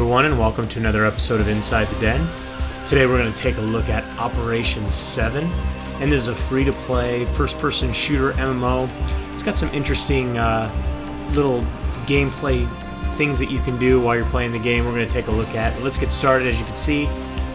everyone, and welcome to another episode of Inside the Den. Today we're going to take a look at Operation 7, and this is a free-to-play, first-person shooter MMO. It's got some interesting little gameplay things that you can do while you're playing the game we're going to take a look at. Let's get started. As you can see,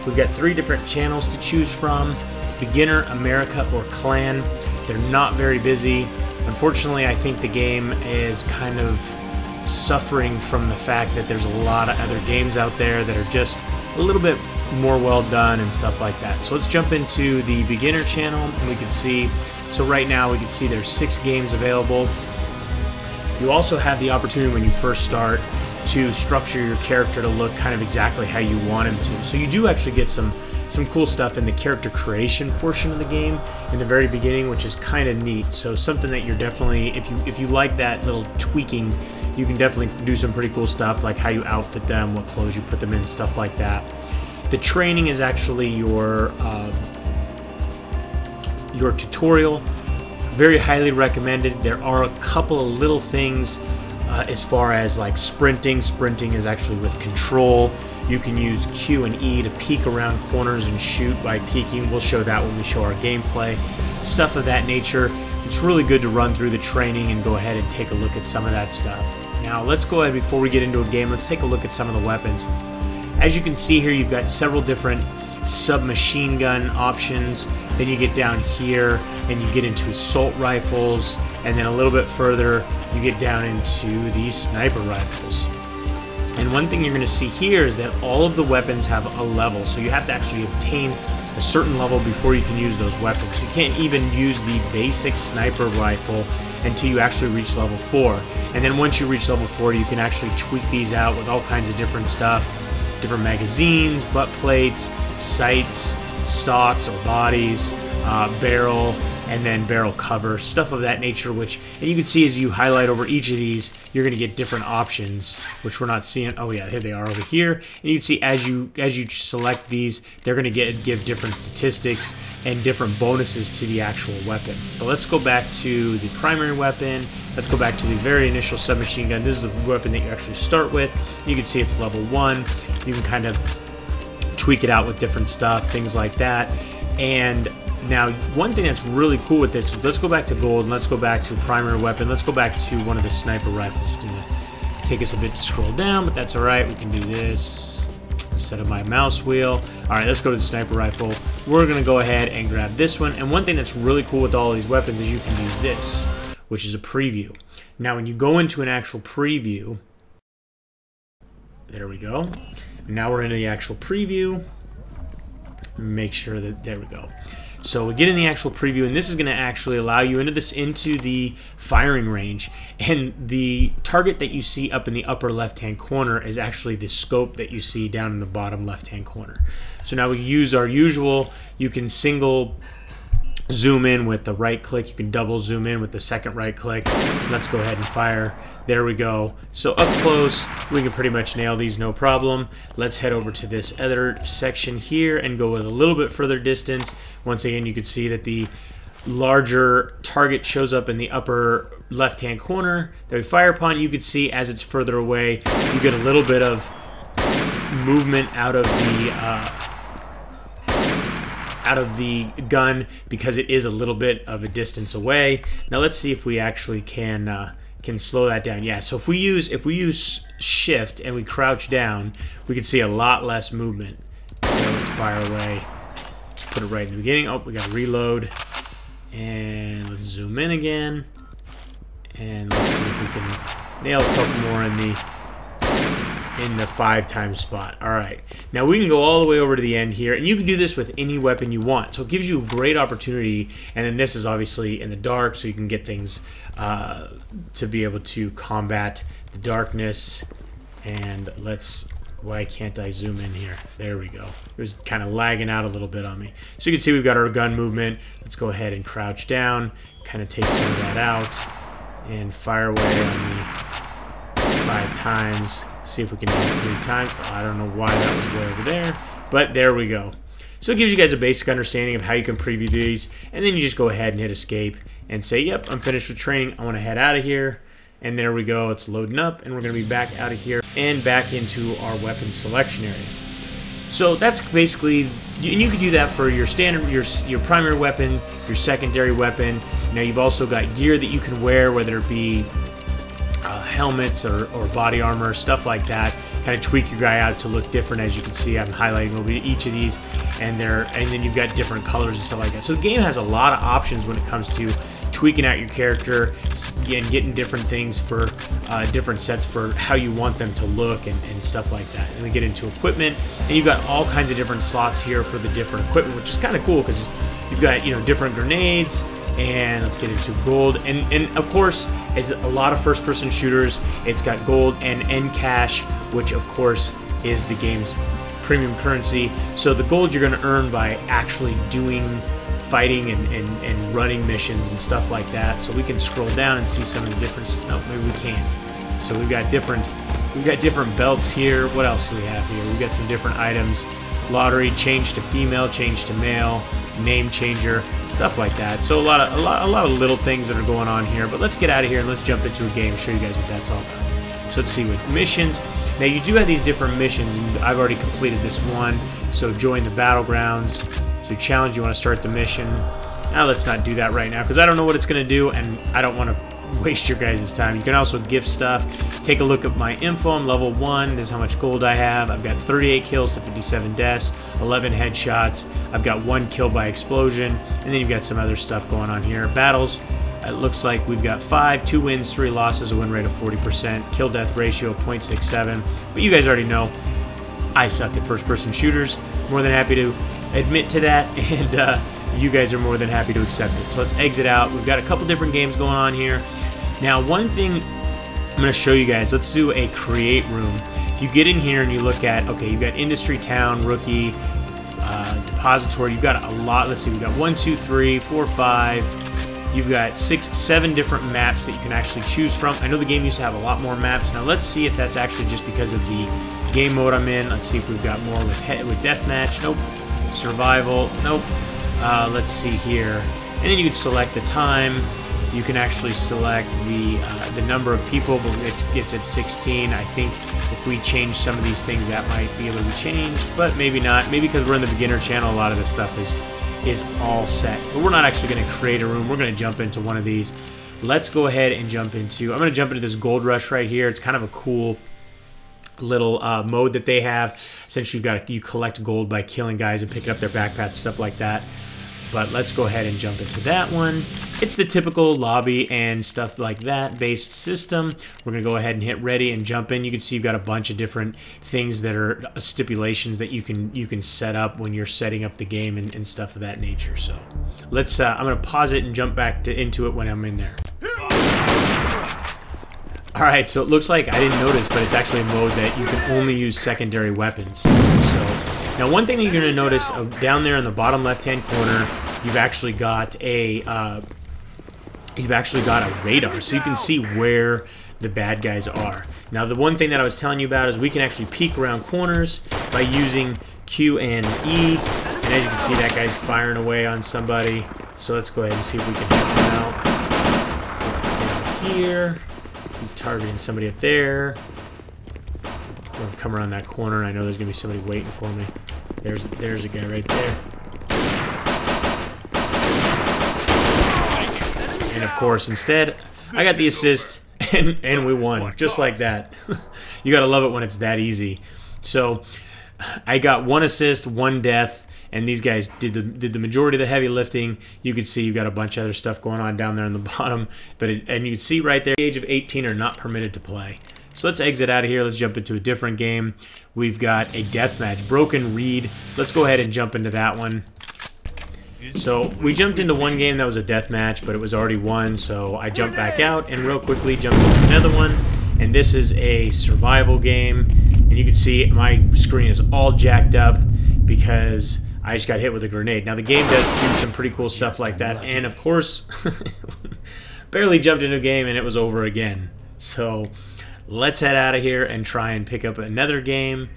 we've got 3 different channels to choose from: Beginner, America, or Clan. They're not very busy. Unfortunately, I think the game is kind of suffering from the fact that there's a lot of other games out there that are just a little bit more well done and stuff like that. So let's jump into the beginner channel, and we can see, so right now we can see there's 6 games available. You also have the opportunity when you first start to structure your character to look kind of exactly how you want him to. So you do actually get some cool stuff in the character creation portion of the game in the very beginning, which is kind of neat. So something that you're definitely, if you like that little tweaking, you can definitely do some pretty cool stuff, like how you outfit them, what clothes you put them in, stuff like that. The training is actually your tutorial. Very highly recommended. There are a couple of little things as far as like sprinting. Sprinting is actually with control. You can use Q and E to peek around corners and shoot by peeking. We'll show that when we show our gameplay. Stuff of that nature. It's really good to run through the training and go ahead and take a look at some of that stuff. Now let's go ahead, before we get into a game, let's take a look at some of the weapons. As you can see here, you've got several different submachine gun options. Then you get down here and you get into assault rifles, and then a little bit further you get down into these sniper rifles. And one thing you're going to see here is that all of the weapons have a level, so you have to actually obtain a certain level before you can use those weapons. You can't even use the basic sniper rifle until you actually reach level 4. And then once you reach level 4, you can actually tweak these out with all kinds of different stuff. Different magazines, butt plates, sights, stocks or bodies, barrel, and then barrel cover, stuff of that nature. And you can see as you highlight over each of these, you're going to get different options, which we're not seeing. Oh yeah, here they are over here. And you can see as you select these, they're going to give different statistics and different bonuses to the actual weapon. But let's go back to the primary weapon. Let's go back to the very initial submachine gun. This is the weapon that you actually start with. You can see it's level 1. You can kind of tweak it out with different stuff, things like that. And now, one thing that's really cool with this, let's go back to gold, and let's go back to primary weapon. Let's go back to one of the sniper rifles. It's gonna take us a bit to scroll down, but that's all right. We can do this. Set up my mouse wheel. All right, let's go to the sniper rifle. We're gonna go ahead and grab this one. And one thing that's really cool with all of these weapons is you can use this, which is a preview. Now, when you go into an actual preview, there we go. Now we're into the actual preview. Make sure that, there we go. So we get in the actual preview, and this is going to actually allow you into the firing range. And the target that you see up in the upper left-hand corner is actually the scope that you see down in the bottom left-hand corner. So now we use our usual, you can single zoom in with the right click, you can double zoom in with the second right click. Let's go ahead and fire. There we go. So up close, we can pretty much nail these, no problem. Let's head over to this other section here and go with a little bit further distance. Once again, you can see that the larger target shows up in the upper left-hand corner that we fire upon. You can see as it's further away, you get a little bit of movement out of the gun because it is a little bit of a distance away. Now let's see if we actually can slow that down. Yeah, so if we use shift and we crouch down, we can see a lot less movement. So let's fire away. Let's put it right in the beginning. Oh, we got to reload. And let's zoom in again. And let's see if we can nail a couple more in the 5 times spot. All right, now we can go all the way over to the end here, and you can do this with any weapon you want. So it gives you a great opportunity. And then this is obviously in the dark, so you can get things to be able to combat the darkness. And why can't I zoom in here? There we go. It was kind of lagging out a little bit on me. So you can see we've got our gun movement. Let's go ahead and crouch down, kind of take some of that out, and fire away on the 5 times. See if we can do it 3 times. Oh, I don't know why that was way over there, but there we go. So it gives you guys a basic understanding of how you can preview these, and then you just go ahead and hit escape and say, yep, I'm finished with training. I want to head out of here. And there we go, it's loading up, and we're going to be back out of here and back into our weapon selection area. So that's basically, and you could do that for your standard, your primary weapon, your secondary weapon. Now you've also got gear that you can wear, whether it be helmets or body armor, stuff like that. Kind of tweak your guy out to look different. As you can see, I'm highlighting over each of these, and then you've got different colors and stuff like that. So the game has a lot of options when it comes to tweaking out your character and getting different things for different sets for how you want them to look and stuff like that. And we get into equipment, and you've got all kinds of different slots here for the different equipment, which is kind of cool because you've got, you know, different grenades. And let's get into gold, and of course, as a lot of first-person shooters, it's got gold and end cash, which of course is the game's premium currency. So the gold you're going to earn by actually doing fighting and running missions and stuff like that. So we can scroll down and see some of the different. No, maybe we can't. So we've got different belts here. What else do we have here? We've got some different items. Lottery, change to female, change to male, name changer, stuff like that. So a lot of little things that are going on here. But let's get out of here and let's jump into a game, show you guys what that's all about. So let's see what missions. Now you do have these different missions, and I've already completed this one. So join the battlegrounds. So challenge, you want to start the mission. Now let's not do that right now because I don't know what it's going to do, and I don't want to waste your guys' time. You can also gift stuff. Take a look at my info. I'm level 1. This is how much gold I have. I've got 38 kills to 57 deaths, 11 headshots. I've got 1 kill by explosion, and then you've got some other stuff going on here. Battles. It looks like we've got 5, 2 wins, 3 losses, a win rate of 40%, kill death ratio of 0.67. But you guys already know I suck at first-person shooters. More than happy to admit to that, and you guys are more than happy to accept it. So let's exit out. We've got a couple different games going on here. Now, one thing I'm going to show you guys, let's do a create room. If you get in here and you look at, okay, you've got industry, town, rookie, depository, you've got a lot. Let's see, we've got 1, 2, 3, 4, 5. You've got 6, 7 different maps that you can actually choose from. I know the game used to have a lot more maps. Now, let's see if that's actually just because of the game mode I'm in. Let's see if we've got more with deathmatch. Nope. Survival. Nope. Let's see here. And then you can select the time. You can actually select the number of people, but it's at 16. I think if we change some of these things, that might be able to be changed, but maybe not. Maybe because we're in the beginner channel, a lot of this stuff is all set. But we're not actually going to create a room. We're going to jump into one of these. Let's go ahead and jump into. I'm going to jump into this gold rush right here. It's kind of a cool little mode that they have. Essentially, you collect gold by killing guys and picking up their backpacks, stuff like that. But let's go ahead and jump into that one. It's the typical lobby and stuff like that based system. We're going to go ahead and hit ready and jump in. You can see you've got a bunch of different things that are stipulations that you can set up when you're setting up the game and stuff of that nature. So let's I'm going to pause it and jump back into it when I'm in there. Alright, so it looks like I didn't notice, but it's actually a mode that you can only use secondary weapons. So now one thing that you're going to notice down there in the bottom left-hand corner, you've actually got a radar, so you can see where the bad guys are. Now the one thing that I was telling you about is we can actually peek around corners by using Q and E, and as you can see, that guy's firing away on somebody. So let's go ahead and see if we can help him out. Down here. He's targeting somebody up there. I'm gonna come around that corner, and I know there's gonna be somebody waiting for me. There's a guy right there. And of course, instead, I got the assist, and we won, just like that. You gotta love it when it's that easy. So I got 1 assist, 1 death, and these guys did the majority of the heavy lifting. You can see you've got a bunch of other stuff going on down there in the bottom, and you can see right there, the age of 18 are not permitted to play. So let's exit out of here. Let's jump into a different game. We've got a deathmatch, Broken Reed. Let's go ahead and jump into that one. So we jumped into one game that was a deathmatch, but it was already won, so I jumped back out and real quickly jumped into another one. And this is a survival game, and you can see my screen is all jacked up because I just got hit with a grenade. Now the game does do some pretty cool stuff like that, and of course, barely jumped into a game and it was over again. So let's head out of here and try and pick up another game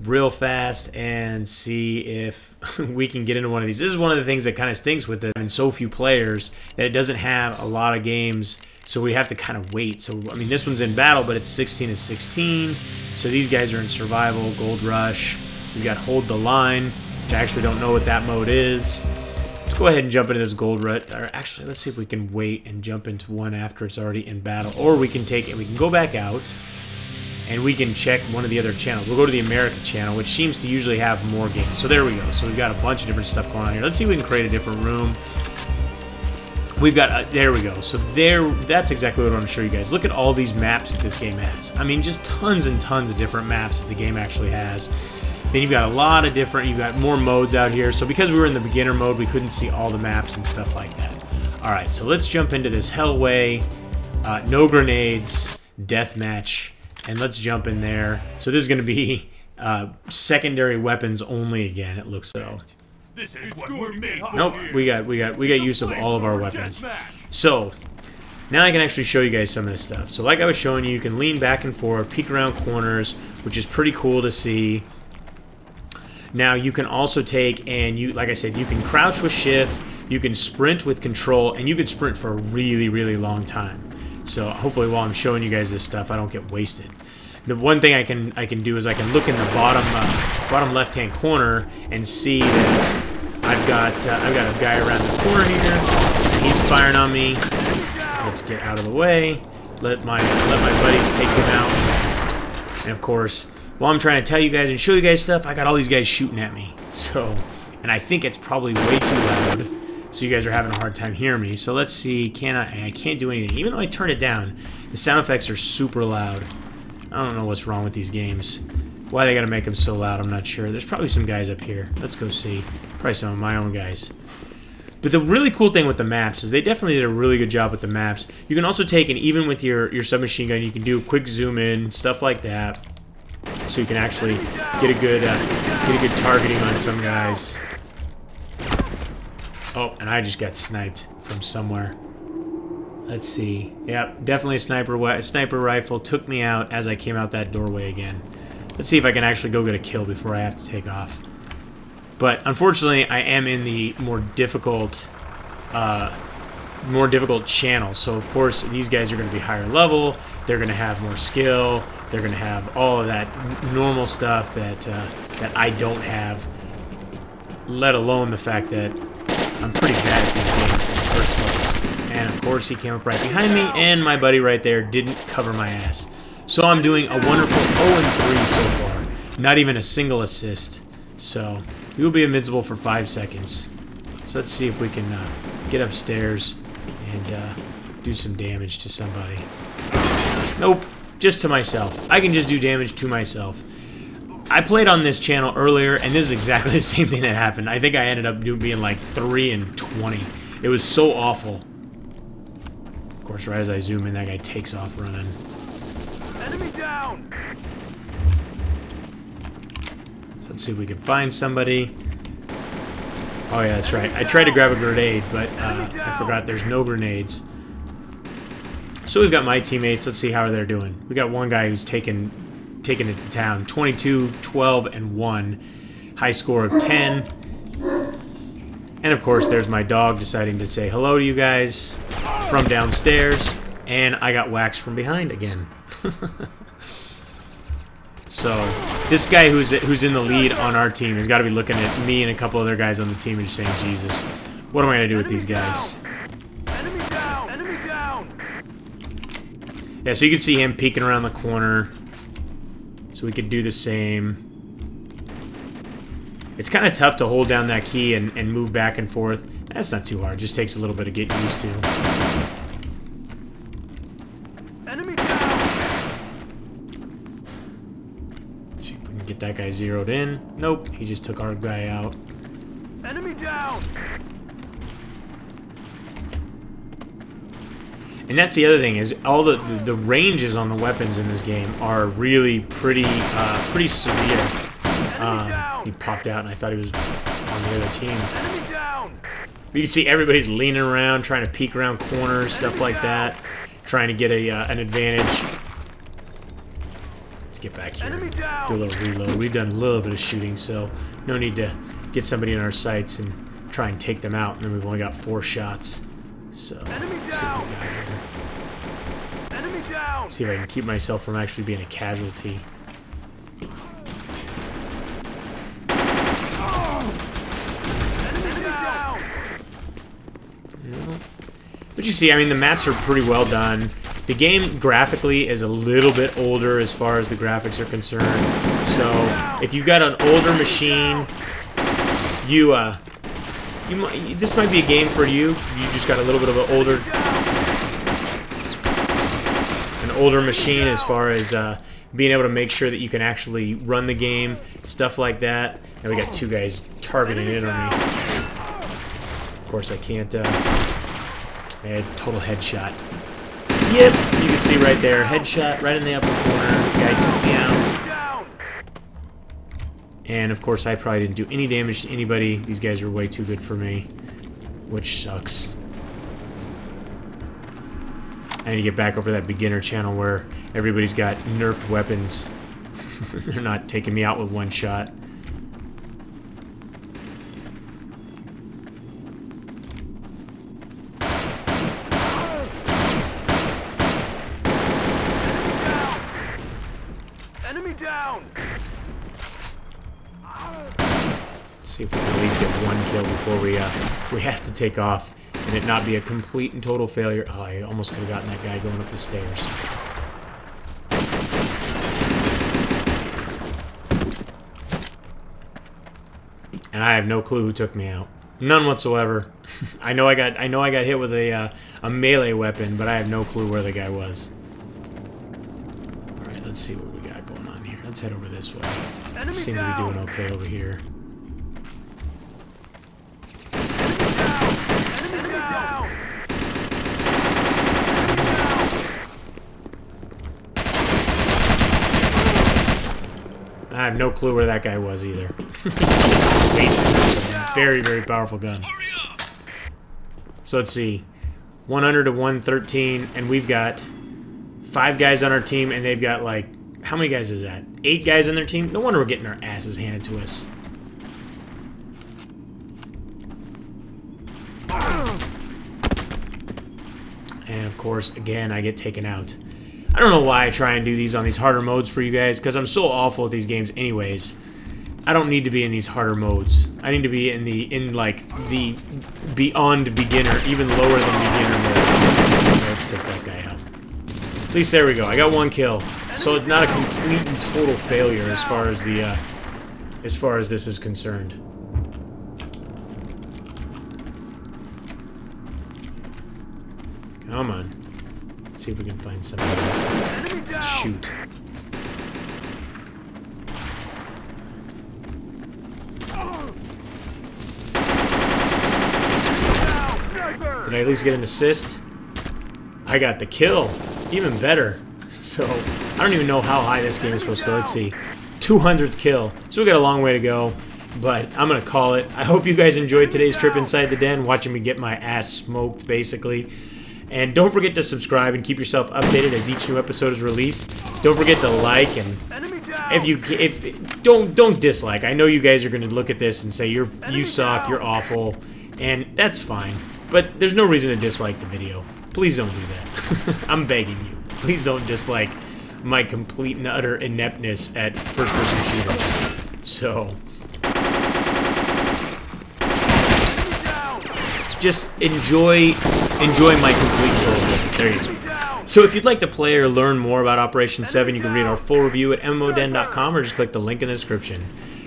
real fast and see if we can get into one of these. This is one of the things that kind of stinks with it, and so few players, that it doesn't have a lot of games So we have to kind of wait. So, I mean, this one's in battle, but it's 16 to 16. So these guys are in survival, gold rush. We got hold the line, which I actually don't know what that mode is. Let's go ahead and jump into this gold rush. Or actually, let's see if we can wait and jump into one after it's already in battle. Or we can take it, we can go back out, and we can check one of the other channels. We'll go to the America channel, which seems to usually have more games. So there we go. So we've got a bunch of different stuff going on here. Let's see if we can create a different room. We've got, there we go. So that's exactly what I want to show you guys. Look at all these maps that this game has. I mean, just tons and tons of different maps that the game actually has. Then you've got a lot of different, you've got more modes out here. So because we were in the beginner mode, we couldn't see all the maps and stuff like that. All right, so let's jump into this Hellway, no grenades, deathmatch, and let's jump in there. So this is going to be secondary weapons only again, it looks so. This is what we're made for. Nope, we got use of all of our weapons. So now I can actually show you guys some of this stuff. So like I was showing you, you can lean back and forth, peek around corners, which is pretty cool to see. Now you can also take and like I said, you can crouch with shift, you can sprint with control, and you can sprint for a really, really long time. So hopefully while I'm showing you guys this stuff, I don't get wasted. The one thing I can do is I can look in the bottom left-hand corner and see that I've got a guy around the corner here, and he's firing on me. Let's get out of the way. Let my buddies take him out. And of course, while I'm trying to tell you guys and show you guys stuff, I got all these guys shooting at me. So, and I think it's probably way too loud, so you guys are having a hard time hearing me. So let's see, I can't do anything. Even though I turn it down, the sound effects are super loud. I don't know what's wrong with these games. Why they gotta make them so loud, I'm not sure. There's probably some guys up here. Let's go see. Probably some of my own guys. But the really cool thing with the maps is they definitely did a really good job with the maps. You can also take, and even with your submachine gun, you can do a quick zoom in, stuff like that. So you can actually get a good targeting on some guys. Oh, and I just got sniped from somewhere. Let's see. Yep, definitely a sniper rifle took me out as I came out that doorway again. Let's see if I can actually go get a kill before I have to take off. But unfortunately, I am in the more difficult channel. So of course, these guys are going to be higher level. They're going to have more skill. They're going to have all of that normal stuff that that I don't have. Let alone the fact that I'm pretty bad at these games in the first place. And of course, he came up right behind me, and my buddy right there didn't cover my ass. So I'm doing a wonderful 0-3 so far. Not even a single assist. So we will be invincible for 5 seconds. So let's see if we can get upstairs and do some damage to somebody. Nope, just to myself. I can just do damage to myself. I played on this channel earlier, and this is exactly the same thing that happened. I think I ended up being like 3-20. It was so awful. Of course, right as I zoom in, that guy takes off running. Enemy down. So let's see if we can find somebody. Oh yeah, that's right. I tried to grab a grenade, but I forgot there's no grenades. So we've got my teammates. Let's see how they're doing. We got one guy who's taken it to town. 22, 12, and 1. High score of 10. And of course, there's my dog deciding to say hello to you guys from downstairs. And I got waxed from behind again. So this guy who's in the lead on our team has got to be looking at me and a couple other guys on the team and just saying, Jesus, what am I going to do with these guys? Enemy down. Enemy down. Yeah, so you can see him peeking around the corner. So we could do the same. It's kind of tough to hold down that key and move back and forth. That's not too hard. It just takes a little bit of getting used to. Enemy down. Let's see if we can get that guy zeroed in. Nope, he just took our guy out. Enemy down. And that's the other thing, is all the ranges on the weapons in this game are really pretty severe. He popped out and I thought he was on the other team. Enemy down. You can see everybody's leaning around, trying to peek around corners, stuff like that, trying to get an advantage. Let's get back here, do a little reload. We've done a little bit of shooting, so no need to get somebody in our sights and try and take them out. And then we've only got 4 shots. So, let's see what we got here. down! See if I can keep myself from actually being a casualty. Enemy down! But you see, I mean, the maps are pretty well done. The game graphically is a little bit older as far as the graphics are concerned. So if you've got an older machine, this might be a game for you. You just got a little bit of an older machine as far as being able to make sure that you can actually run the game, stuff like that. And we got two guys targeting in on me. Of course, I can't. I had total headshot. Yep, you can see right there, headshot right in the upper corner. The guy took me out. And of course, I probably didn't do any damage to anybody. These guys are way too good for me, which sucks. I need to get back over that beginner channel where everybody's got nerfed weapons. They're not taking me out with one shot. Enemy down! See if we can at least get one kill before we have to take off and it not be a complete and total failure. Oh, I almost could have gotten that guy going up the stairs. And I have no clue who took me out. None whatsoever. I know I got hit with a melee weapon, but I have no clue where the guy was. All right, let's see what we got going on here. Let's head over this way. Seem to be doing okay over here. I have no clue where that guy was either. Very, very powerful gun. So let's see. 100 to 113, and we've got 5 guys on our team, and they've got like... How many guys is that? 8 guys on their team? No wonder we're getting our asses handed to us. And of course, again, I get taken out. I don't know why I try and do these on these harder modes for you guys, because I'm so awful at these games anyways. I don't need to be in these harder modes. I need to be in like the beyond beginner, even lower than beginner mode. Let's take that guy out. At least there we go. I got 1 kill. So it's not a complete and total failure as far as the this is concerned. Come on. Let's see if we can find somebody else. Shoot. Did I at least get an assist? I got the kill. Even better. So, I don't even know how high this game is supposed to go. Let's see. 200th kill. So we got a long way to go. But I'm going to call it. I hope you guys enjoyed today's trip inside the den, watching me get my ass smoked, basically. And don't forget to subscribe and keep yourself updated as each new episode is released. Don't forget to like, and don't dislike. I know you guys are going to look at this and say you suck, you're awful, and that's fine. But there's no reason to dislike the video. Please don't do that. I'm begging you. Please don't dislike my complete and utter ineptness at first-person shooters. So just enjoy my complete total. There you go. So if you'd like to play or learn more about Operation 7, you can read our full review at MMODen.com or just click the link in the description.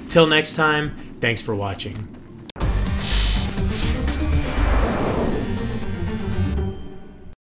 Till next time, thanks for watching.